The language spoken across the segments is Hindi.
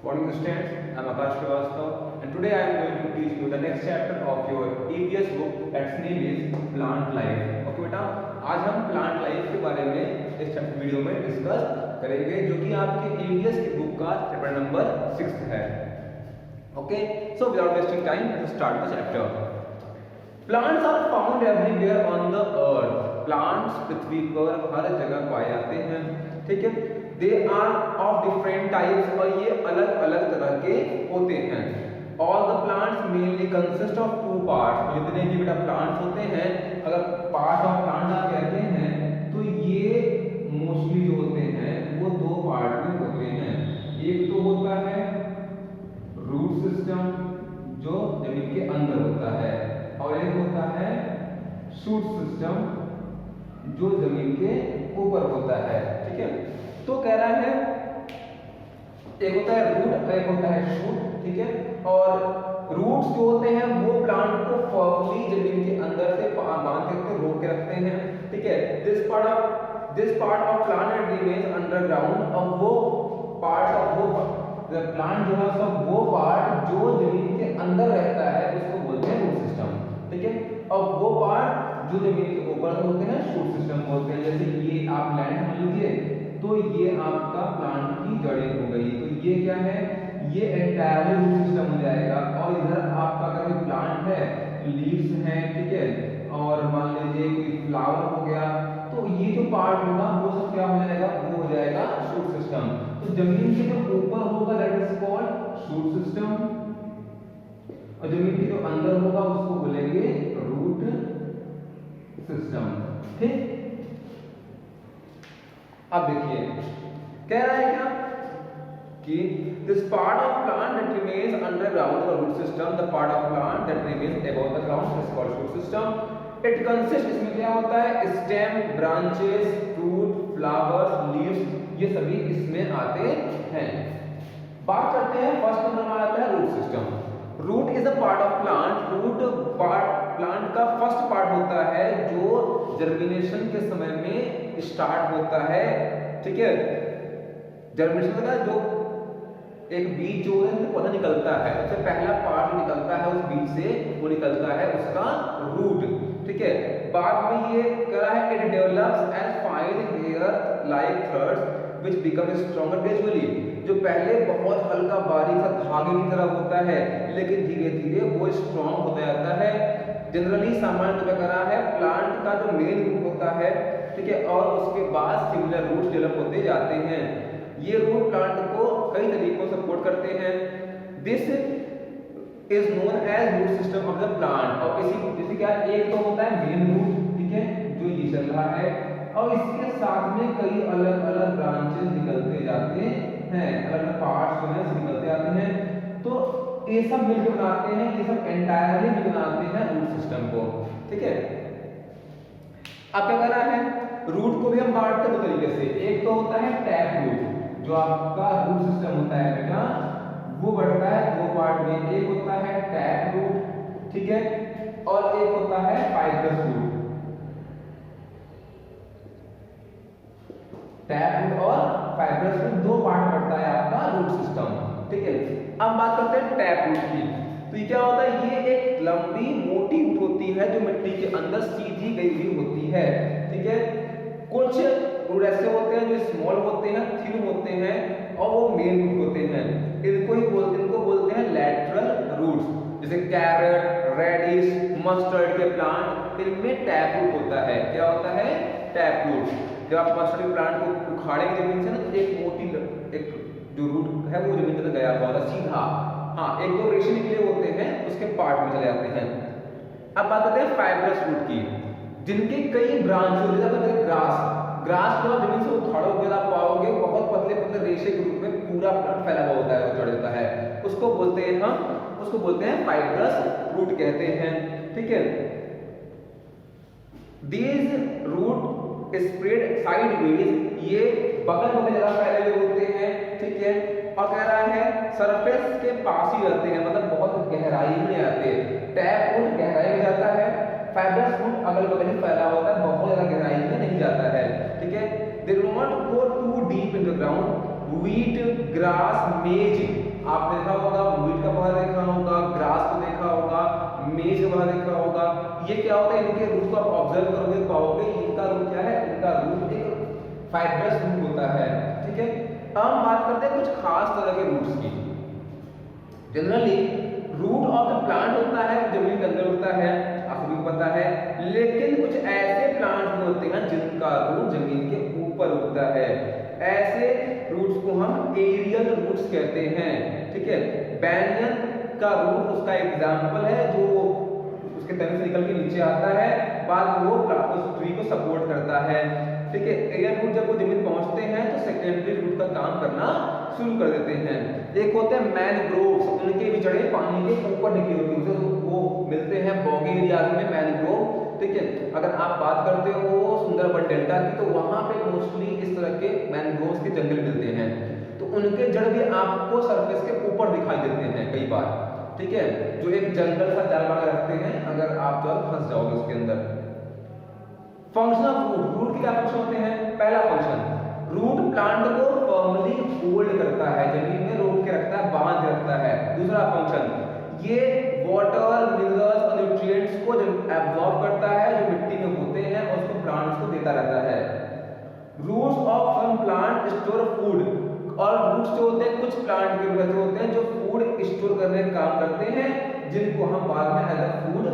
Morning students, I am Akash Srivastava and today I am going to teach you the next chapter of your EVS book that's name is Plant Life. Okay बेटा, आज हम प्लांट लाइफ के बारे में इस वीडियो में डिस्कस करेंगे जो कि आपके EVS की बुक का चैप्टर नंबर 6 है. Okay, so without wasting time, let's start the chapter. Plants are found everywhere on the earth. Plants पृथ्वी पर हर जगह पाए जाते हैं. ठीक है, they are of different types और ये अलग अलग तरह के होते हैं. All the plants mainly consist of two parts. जितने भी बेटा प्लांट्स होते हैं, अगर पार्ट ऑफ प्लांट आप कहते हैं तो ये मोस्टली जो होते हैं वो दो पार्ट में होते हैं. एक तो होता है रूट सिस्टम जो जमीन के अंदर होता है और एक होता है शूट सिस्टम जो जमीन के ऊपर होता है. ठीक है, तो कह रहा है एक होता है रूट, एक होता है शूट. ठीक है, और रूट्स जो होते हैं वो प्लांट को फर्मली जमीन के अंदर से बांध के रोक के रखते हैं. ठीक है, this part of plant remains underground. और वो पार्ट ऑफ वो प्लांट जो है सब वो पार्ट जो जमीन के अंदर रहता है उसको बोलते हैं रूट सिस्टम. ठीक है, और वो पार्ट जो जमीन के ऊपर होते हैं शूट सिस्टम बोलते हैं. जैसे ये आप लैंड समझ लीजिए तो ये आपका प्लांट की जड़ें हो गई, तो ये क्या है, ये एंटायरली रूट सिस्टम हो जाएगा. और इधर आपका अगर कोई प्लांट है, लीव्स हैं, ठीक है, और मान लीजिए कोई फ्लावर हो गया, तो ये जो पार्ट होगा वो सब क्या हो जाएगा, वो हो जाएगा शूट सिस्टम. तो जमीन के जो ऊपर होगा that is called shoot system और जमीन के जो अंदर होगा उसको बोलेंगे रूट सिस्टम. ठीक, अब देखिए कह रहा है क्या कि this part of plant that remains underground the root system, the part of plant that remains above the ground is called shoot system. It consist, इसमें क्या होता है, stem, branches, fruit, flowers, leaves, ये सभी इसमें आते हैं. बात करते हैं फर्स्ट नंबर में आता है root system. Root is a part of plant. Root part plant का फर्स्ट पार्ट होता है जो जर्मिनेशन के समय में स्टार्ट होता है. ठीक है, जर्मिनेशन का जो एक बीज जो है पौधा निकलता है, सबसे पहला पार्ट जो निकलता है उस बीज से वो निकलता है उसका रूट. ठीक है, बाद में ये क्या है, it develops and fine hair like threads which become stronger gradually. जो पहले बहुत हल्का बारीक सा धागे की तरह होता है लेकिन धीरे धीरे वो स्ट्रॉन्ग होता जाता है. जनरली सामान्य तो क्या है, प्लांट का जो मेन रूट होता है, ठीक है, और उसके बाद सिमिलर रूट्स डेवलप होते जाते हैं. ये रूट प्लांट को कई तरीकों से सपोर्ट करते हैं. This is known as root system of the plant. और इसी जैसे क्या, एक तो होता है मेन रूट, ठीक है, जो ये चल रहा है, और इसके साथ में कई अलग अलग ब्रांचेस निकलते जाते हैं, अलग अलग पार्ट्स जो है निकलते आते हैं. तो ये सब मिलकर बनाते हैं, ये सब एंटायरली बनाते हैं रूट सिस्टम को. ठीक है, अब क्या करना है, रूट को भी हम बांटते हैं दो तरीके से. एक तो होता है टैप रूट, जो आपका रूट सिस्टम होता है बेटा वो बढ़ता है दो पार्ट में. एक होता है टैप रूट, ठीक है, और एक होता है फाइब्रस रूट. टैप रूट और फाइब्रस रूट दो पार्ट बढ़ता है आपका रूट सिस्टम. ठीक है, अब बात करते हैं टैप रूट की. तो ये क्या होता है, ये एक लंबी मोटी रूट होती है जो मिट्टी के अंदर सीधी गई हुई होती है. ठीक है, कुछ रूट ऐसे होते हैं जो स्मॉल होते हैं, थिन होते हैं, और वो मेन रूट होते हैं. इनको बोलते हैं लैटरल रूट्स. जैसे कैरेट, रेडिश, मस्टर्ड के प्लांट, इनमें टैप रूट होता है. क्या होता है, टैप रूट. जब आप मस्टर्ड प्लांट को उखाड़ेंगे जमीन से ना, तो एक मोटी एक जो रूट है वो जमीन में गया हुआ होता है सीधा. हाँ, एक दो रेशे निकले होते हैं उसके पार्ट में चले जाते हैं. अब बात करते हैं फाइब्रस रूट की, जिनके कई ब्रांच होते हैं. जैसे ग्रास को जमीन से उखाड़ोगे आप पाओगे बहुत पतले पतले रेशे के रूप में पूरा प्लांट फैला हुआ होता है, वो चढ़ जाता है. उसको बोलते हैं हम, उसको बोलते हैं फाइब्रस रूट कहते हैं. ठीक है, दीज रूट स्प्रेड साइडवेज, ये बगल में जगह फैले हुए होते हैं. ठीक है, और कह रहा है सरफेस के पास ही रहते हैं, मतलब बहुत गहराई में आते हैं. टैप रूट गहराई में जाता है, फाइब्रस रूट अगल बगल में फैला होता है, बहुत ज्यादा गहराई में नहीं जाता है. ठीक है, they do not go too deep in the ground. Wheat, grass, maize आपने देखा होगा, वीट का पौधा देखा होगा, ग्रास को देखा होगा, मेज का पौधा देखा होगा। ये क्या होता है, इनके रूट को आप ऑब्जर्व करोगे पाओगे इनका रूट क्या है, इनका रूट एक फाइब्रस रूट होता है। ठीक है, अब हम बात करते हैं कुछ खास तरह के रूट्स की। Generally root of the plant होता है जमीन के अंदर होता है, आप सभी को पता है, लेकिन कुछ ऐसे प्लांट भी होते हैं जिनका रूट जमीन के ऊपर उगता है। ऐसे रूट्स को हम एरियल रूट्स कहते हैं। ठीक है, बैंगन का रूट उसका एग्जांपल है जो उसके तने से निकल के नीचे आता है, बाद में वो उस ट्री को सपोर्ट करता है। ठीक है, एरियल रूट जब वो जमीन पहुंचते हैं तो सेकेंडरी रूट का काम करना शुरू कर देते हैं। एक होते हैं मैनग्रोव्स, उनके भी जड़ें पानी के ऊपर निकली होती है, तो वो मिलते हैं बॉगी एरियाज में मैनग्रोव। ठीक है, अगर आप बात करते हो सुंदरबन डेल्टा की तो वहां पे मोस्टली इस तरह के मैनग्रोव्स के जंगल मिलते हैं, तो उनके जड़ भी आपको सरफेस के ऊपर दिखाई देते हैं कई बार। ठीक है, जो एक जंगल सा जाल बना रखते हैं, अगर आप जो फंस जाओगे उसके अंदर। फंक्शन ऑफ रूट, रूट के क्या फंक्शन होते हैं? पहला फंक्शन, रूट प्लांट को फर्मली होल्ड करता है, जमीन में रोक के रखता है, बांध के रखता है। दूसरा फंक्शन, ये वाटर, मिनरल्स और न्यूट्रिएंट्स को जब एब्जॉर्ब करता है जो मिट्टी में होते हैं और उसको प्लांट्स को देता रहता है। Roots of some plant store food, और रूट्स जो होते हैं कुछ प्लांट के वजह से होते हैं जो फूड स्टोर करने का काम करते हैं, जिनको हम बाद में एज अ फूड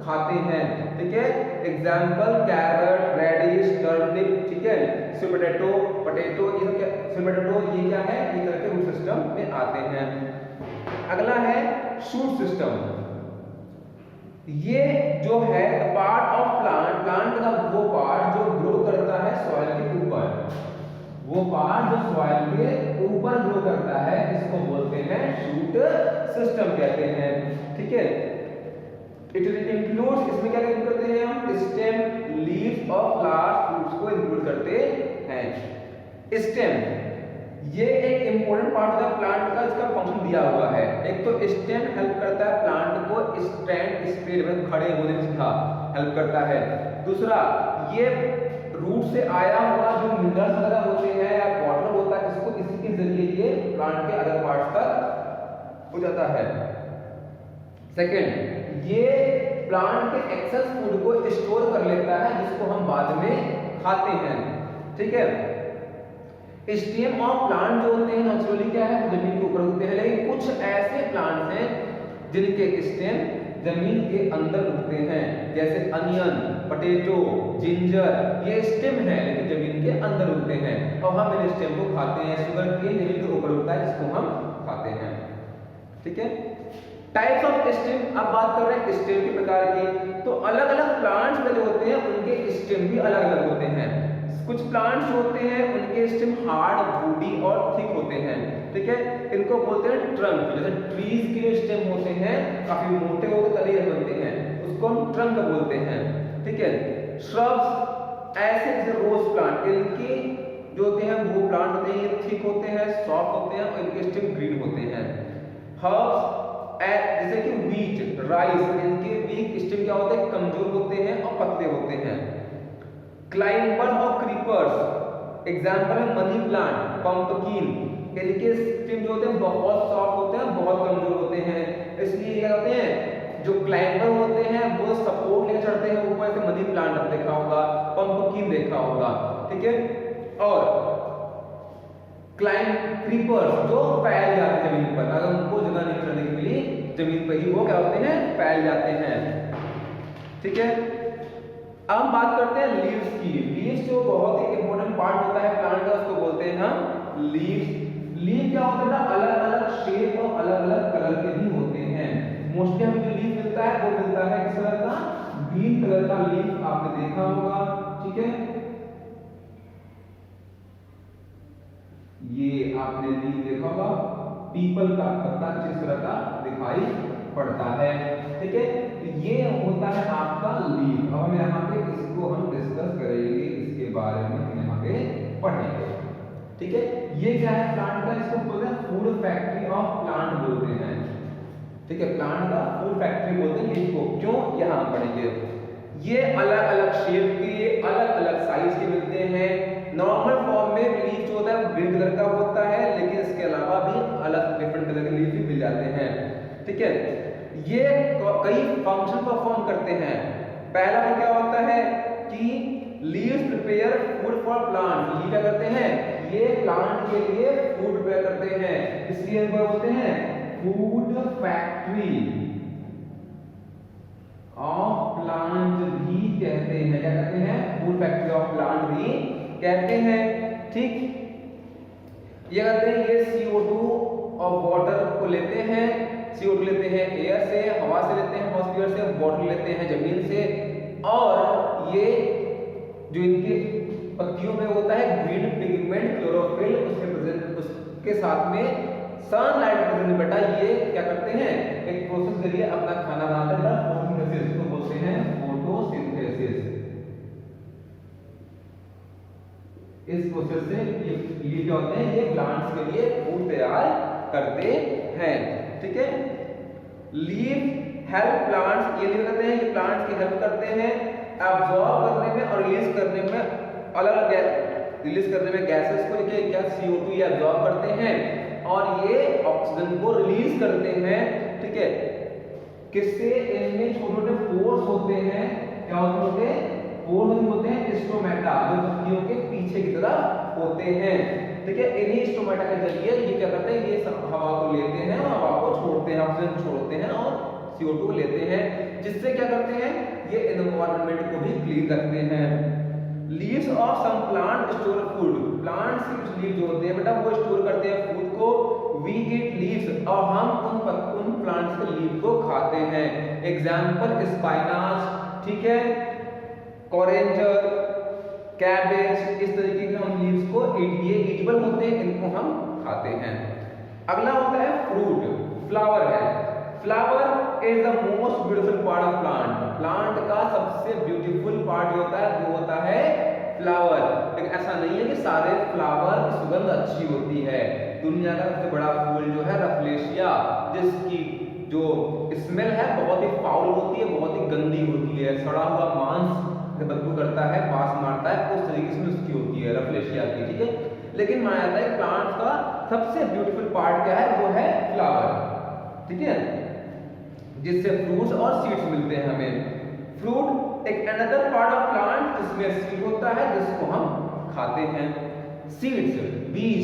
खाते हैं। ठीक है, एग्जांपल कैरट, रेडिश, टर्निप, ठीक है, स्वीट पोटैटो, पोटैटो, ये क्या, स्वीट पोटैटो ये क्या है, ये तरह के रूट सिस्टम में आते हैं। अगला है शूट सिस्टम। ये जो है पार्ट ऑफ प्लांट, प्लांट का वो पार्ट जो ग्रो करता है सॉइल के ऊपर, वो पार्ट जो सॉइल के ऊपर ग्रो करता है, इसको बोलते हैं शूट सिस्टम कहते हैं। ठीक है, इट इंक्लूड्स, इसमें क्या इंक्लूड करते हैं हम? स्टेम, लीव्स और फ्लावर्स, फ्रूट्स को इंक्लूड करते हैं। स्टेम ये एक इंपॉर्टेंट पार्ट होता है प्लांट का, इसका फंक्शन दिया हुआ है। एक तो स्टेम हेल्प करता है प्लांट को स्टैंड स्ट्रेट में खड़े होने में हेल्प करता है। दूसरा, ये रूट से आया हुआ जो मिनरल्स वगैरह होते हैं या वाटर होता है, इसको इसी के जरिए ये प्लांट के अदर पार्ट्स तक हो जाता है। सेकंड, ये प्लांट के एक्सेस फूड को स्टोर कर लेता है, जिसको हम बाद में खाते हैं। ठीक है, स्टेम ऑफ प्लांट जो होते हैं नेचुरली क्या है, जमीन के ऊपर उगते हैं, लेकिन कुछ ऐसे प्लांट्स हैं जिनके स्टेम जमीन के अंदर उगते हैं, जैसे अनियन, पोटैटो, जिंजर, ये स्टेम है लेकिन जमीन के अंदर उगते हैं और हम इन स्टेम को खाते हैं। शुगर केन जमीन के ऊपर उगता है, जिसको हम खाते हैं। ठीक है, टाइप्स ऑफ स्टेम, अब बात कर रहे हैं स्टेम के प्रकार की, तो अलग अलग प्लांट्स में जो होते हैं उनके स्टेम भी अलग अलग होते हैं। कुछ प्लांट्स होते हैं उनके स्टेम हार्ड, वुडी और थिक होते हैं। ठीक है, इनको बोलते हैं ट्रंक। जैसे ट्रीज के स्टेम होते हैं काफी मोटे होकर तने बनते हैं, उसको हम ट्रंक बोलते हैं। ठीक है, श्रब्स ऐसे जैसे रोज प्लांट, इनके जो होते हैं वो प्लांट होते हैं, ये थिक होते हैं, सॉफ्ट होते हैं और इनके स्टेम ग्रीन होते हैं। हर्ब्स जैसे कि व्हीट, राइस, इनके वीक स्टेम क्या होते हैं, कमजोर होते हैं और पतले होते हैं। क्लाइंबर्स और क्रीपर्स, एग्जांपल है मनी प्लांट, पंपकिन, इनके स्टेम जो होते हैं बहुत सॉफ्ट होते हैं, बहुत कमजोर होते हैं, इसलिए क्या होते हैं, जो क्लाइंबर होते हैं वो सपोर्ट लेकर चढ़ते हैं ऊपर से। मनी प्लांट आप देखा होगा, पंपकिन देखा होगा। ठीक है, और क्रीपर्स जो फैल जाते हैं जमीन पर, अगर उनको जगह नहीं चढ़ने के लिए जमीन पर ही वो क्या होते हैं, फैल जाते हैं। ठीक है, अब हम बात करते हैं लीव्स की। लीव्स जो बहुत ही इंपॉर्टेंट पार्ट होता है प्लांट का, उसको बोलते हैं हम लीव्स। लीव क्या होता है, अलग अलग शेप और अलग अलग कलर के भी होते हैं। मोस्टली हमें जो लीव मिलता है वो मिलता है किस कलर का, ग्रीन कलर का लीव आपने देखा होगा। ठीक है, ये आपने लीव देखा होगा, पीपल का पत्ता किस तरह का दिखाई पड़ता है। ठीक है, ये होता है आपका लीव। अब हम यहाँ पे इसको हम डिस्कस करेंगे, इसके बारे में हम यहाँ पे पढ़ेंगे। ठीक है, ये क्या है प्लांट का, इसको बोलते हैं फूड फैक्ट्री ऑफ प्लांट बोलते हैं। ठीक है, प्लांट का फूड फैक्ट्री बोलते हैं लीव को। क्यों, यहाँ पढ़ेंगे। ये अलग अलग शेप के, अलग अलग साइज के मिलते हैं। नॉर्मल फॉर्म में लीफ जो होता है ग्रीन कलर का होता है, लेकिन इसके अलावा भी अलग डिफरेंट कलर के लीफ ठीक है, ये कई फंक्शन परफॉर्म करते हैं। पहला तो क्या होता है कि leaves prepare food for plant. ये क्या करते हैं, ये प्लांट के लिए फूड प्रिपेयर करते हैं, इसलिए इनको बोलते हैं फूड फैक्ट्री ऑफ प्लांट भी कहते हैं। क्या कहते हैं, फूड फैक्ट्री ऑफ प्लांट भी कहते हैं। ठीक, ये कहते हैं ये CO2 और वाटर को लेते हैं। CO2 लेते हैं एयर से, हवा से लेते हैं, एटमॉस्फेयर से, वाटर लेते हैं जमीन से, और ये जो इनके पत्तियों में होता है ग्रीन पिगमेंट क्लोरोफिल, उसके साथ में सनलाइट प्रेजेंट बेटा, ये क्या करते हैं, एक प्रोसेस के लिए अपना खाना बनाते हैं, फोटोसिंथेसिस को बोलते हैं, फोटोसिंथेसिस। इस प्रोसेस से ये क्या होते हैं, ये प्लांट्स के लिए फूड तैयार करते हैं। ठीक है, लीव हेल्प प्लांट्स, ये कहते हैं ये प्लांट्स की हेल्प करते हैं एब्जॉर्ब करने में और रिलीज करने में, अलग रिलीज करने में गैसेस को, देखिए क्या CO2 ये एब्जॉर्ब करते हैं और ये ऑक्सीजन को रिलीज करते हैं। ठीक है, किससे, इनमें छोटे-छोटे पोर्स होते हैं, क्या होते हैं, पोर्स होते हैं स्टोमेटा, जो पत्तियों के पीछे की तरफ होते हैं। ठीक है, इन्हीं स्टोमेटा के जरिए ये क्या करते हैं, ये हवा को लेते हैं और हवा को छोड़ते हैं, ऑक्सीजन छोड़ते हैं और CO2 लेते हैं, जिससे क्या करते हैं, ये एनवायरनमेंट को भी क्लीन रखते हैं। Leaves of some plant store food, plants के कुछ लीव जो होते हैं बेटा वो स्टोर करते हैं फूड को। वी ईट लीव्स, और हम उन प्लांट्स के लीव को खाते हैं। एग्जांपल स्पाइनाच, ठीक है, कोरेंजर, कैबेज, इस तरीके के हम लीव्स को, ये ईटेबल होते हैं, इनको हम खाते हैं। अगला होता है फ्रूट, फ्लावर है। Flower is the most beautiful part of plant, plant का सबसे ब्यूटीफुल पार्ट जो होता है वो होता है फ्लावर। लेकिन ऐसा नहीं है कि सारे फ्लावर की सुगंध अच्छी होती है। दुनिया का सबसे बड़ा फूल जो है रफलेशिया, जिसकी जो स्मेल है बहुत ही फाउल होती है, बहुत ही गंदी होती है, सड़ा हुआ मांस से बदबू करता है, बास मारता है, उस तरीके से उसकी होती है रफलेशिया की। ठीक है, लेकिन माना जाता है प्लांट का सबसे ब्यूटीफुल पार्ट क्या है, वो है फ्लावर। ठीक है, जिससे फ्रूट्स और सीड्स मिलते हैं हमें। फ्रूट एक अनदर पार्ट ऑफ प्लांट, जिसमें सीड होता है जिसको हम खाते हैं। सीड्स, बीज,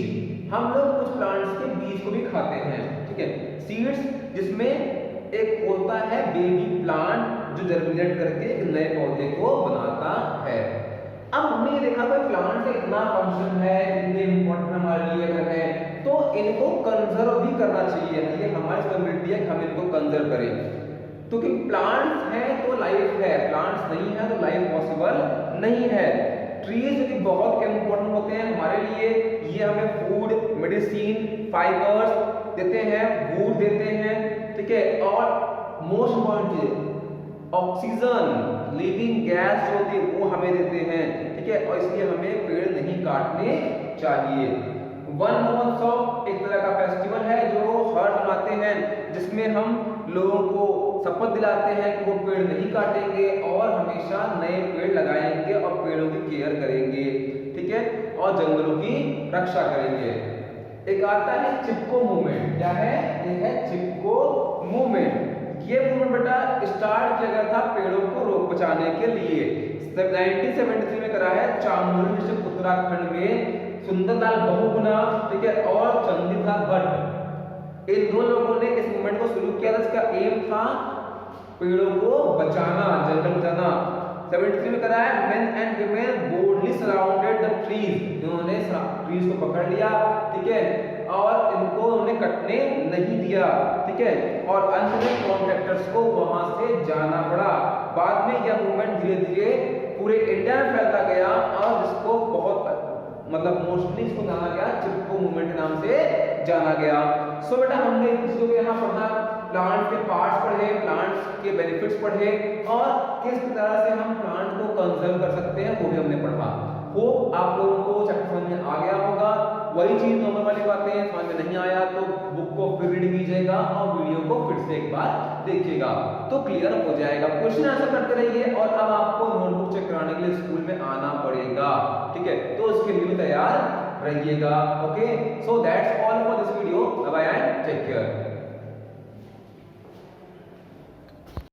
हम लोग कुछ प्लांट्स के बीज को भी खाते हैं। ठीक है, सीड्स जिसमें एक होता है बेबी प्लांट जो जर्मिनेट करके एक नए पौधे को बनाता है। अब हमने ये देखा कि प्लांट का इतना फंक्शन है, इतने इंपॉर्टेंट हमारे लिए अगर है, तो इनको कंजर्व भी करना चाहिए। ये हमारी रिस्पांसिबिलिटी है कि हम इनको कंजर्व करें, क्योंकि प्लांट्स हैं तो लाइफ है, प्लांट्स नहीं है तो लाइफ पॉसिबल नहीं है। ट्रीज भी बहुत इंपॉर्टेंट होते हैं हमारे लिए, ये हमें फूड, मेडिसिन, फाइबर्स देते हैं, वुड देते हैं। ठीक है, और मोस्ट इम्पोर्टेंट चीज ऑक्सीजन, लिविंग गैस जो होती है वो हमें देते हैं। ठीक है, और इसलिए हमें पेड़ नहीं काटने चाहिए। वन महोत्सव एक तरह का फेस्टिवल है जो हर मनाते हैं, जिसमें हम लोगों को शपथ दिलाते हैं कि वो पेड़ नहीं काटेंगे और हमेशा नए पेड़ लगाएंगे और पेड़ों की केयर करेंगे। ठीक है, और जंगलों की रक्षा करेंगे। एक आता है चिपको मूवमेंट, क्या है, एक है चिपको मूवमेंट। ये मूवमेंट बेटा स्टार्ट किया गया था पेड़ों को रोक बचाने के लिए। 1973 में करा है चामोली डिस्ट्रिक्ट उत्तराखंड में सुंदरलाल बहुगुणा, ठीक है, और चंद्रिका भट्ट, इन दो लोगों ने इस मूवमेंट को शुरू किया था। इसका एम था पेड़ों को बचाना, जंगल बचाना। 73 में करा है main and women boldly surrounded the trees, इन्होंने ट्रीज को पकड़ लिया। ठीक है, और इनको उन्होंने कटने नहीं दिया। ठीक है, और अंत में कॉन्ट्रैक्टर्स को वहां से जाना पड़ा। बाद में यह मूवमेंट धीरे धीरे पूरे इंडिया में फैलता गया और जिसको बहुत मोस्टली इसको जाना गया चिपको मूवमेंट के नाम से जाना गया। सो बेटा हमने इसको यहाँ पढ़ा, प्लांट के पार्ट्स पढ़े, प्लांट्स के बेनिफिट्स पढ़े और किस तरह से हम प्लांट को कंजर्व कर सकते हैं वो भी हमने पढ़ा। होप आप लोगों को चैप्टर समझ में आ गया होगा। वही चीज नॉर्मल वाली बातें समझ में नहीं आया तो बुक को फिर रीड कीजिएगा और वीडियो को फिर से एक बार देखिएगा तो क्लियर हो जाएगा। क्वेश्चन आंसर करते रहिए और अब आपको नोटबुक चेक कराने के लिए स्कूल में आना पड़ेगा। ठीक है, तो उसके लिए तैयार रहिएगा। Okay, so that's all for this video. Bye bye and take care.